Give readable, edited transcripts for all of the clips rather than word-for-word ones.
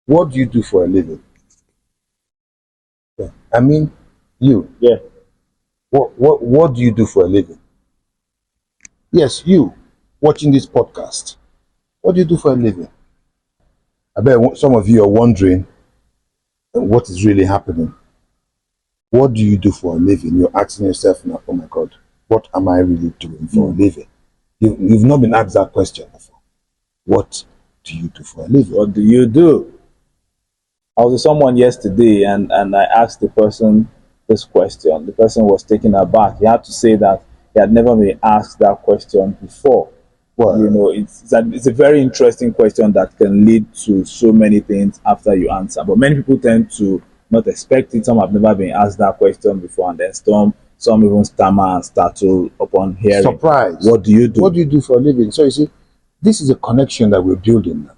What do you do for a living? Yeah. I mean, you. Yeah. What do you do for a living? Yes, you watching this podcast. What do you do for a living? I bet some of you are wondering what is really happening. What do you do for a living? You're asking yourself now, oh my God, what am I really doing for a living? You've not been asked that question before. What do you do for a living? What do you do? I was with someone yesterday and I asked the person this question. The person was taken aback. He had to say that he had never been asked that question before. Well, You know, it's a very interesting question that can lead to so many things after you answer. But many people tend to not expect it. Some have never been asked that question before, and then some even stammer and startle upon hearing. surprise. What do you do? What do you do for a living? So you see, this is a connection that we're building now.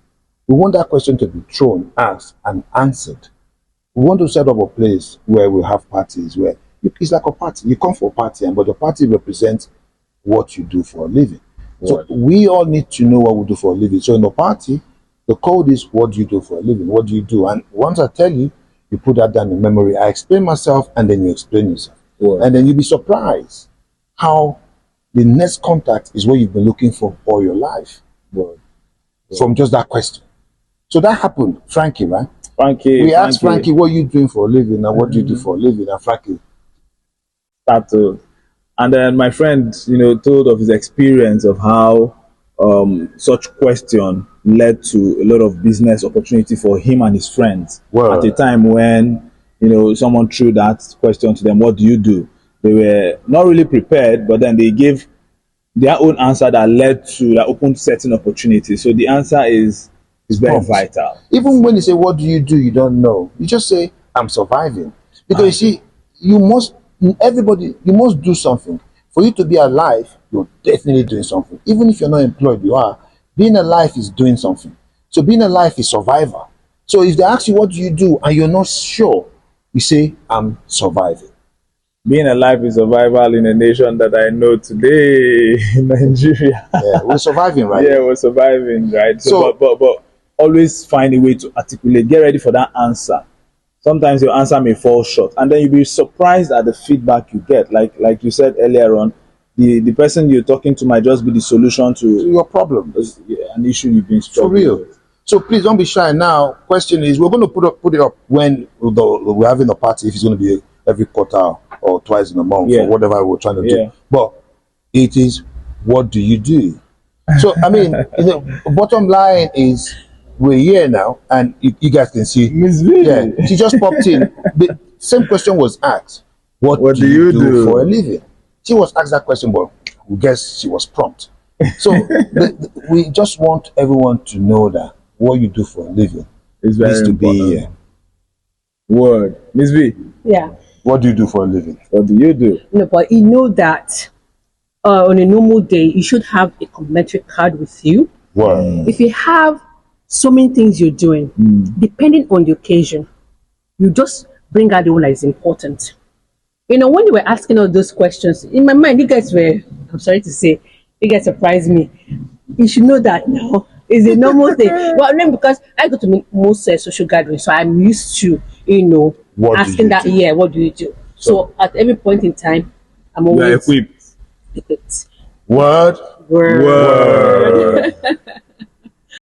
We want that question to be thrown, asked, and answered. We want to set up a place where we have parties where it's like a party. You come for a party, but the party represents what you do for a living. So Right. we all need to know what we do for a living. So in the party, the code is what do you do for a living? What do you do? And once I tell you, you put that down in memory. I explain myself, and then you explain yourself. Right. And then you'll be surprised how the next contact is what you've been looking for all your life Right. from just that question. So that happened, Frankie, right? Frankie, We asked Frankie, what are you doing for a living? And what do you do for a living? And Frankie, start to, and then my friend, told of his experience of how such question led to a lot of business opportunity for him and his friends. Well- At a time when someone threw that question to them, what do you do? They were not really prepared, but then they gave their own answer that led to that opened certain opportunities. So the answer is very prompt. vital. Even when you say, what do, you don't know. You just say, I'm surviving. Because you see, you must do something. For you to be alive, you're definitely doing something. Even if you're not employed, you are. Being alive is doing something. So being alive is survival. So if they ask you, what do you do? And you're not sure, you say, I'm surviving. Being alive is survival in a nation that I know today, Nigeria. Yeah, we're surviving, right? Yeah, we're surviving, right? So- But always find a way to articulate. Get ready for that answer. Sometimes your answer may fall short, and then you'll be surprised at the feedback you get. Like you said earlier on, the person you're talking to might just be the solution to Your problem. an issue you've been For struggling real. with. So please don't be shy. Now, question is, we're going to put it up when we're having a party. If it's going to be every quarter or twice in a month Yeah. or whatever we're trying to Yeah. do. But it is, what do you do? So I mean, the bottom line is, we're here now, and you guys can see. Miss V. Yeah, she just popped in. The same question was asked. What do you do for a living? She was asked that question, but we guess she was prompt. So we just want everyone to know that what you do for a living It's very needs to be important. here. Word. Miss V, Yeah. What do you do for a living? what do you do? No, but you know that on a normal day, you should have a complimentary card with you. Well, If you have so many things you're doing, depending on the occasion, you just bring out the one that is important. When you were asking all those questions, in my mind, you guys were, I'm sorry to say, you guys surprised me. You should know that now is a normal thing. Well, then because I go to most social gatherings, so I'm used to, What do asking you that, do? yeah, what do you do? So at every point in time, I'm You are always equipped. equipped. word. Word. Word.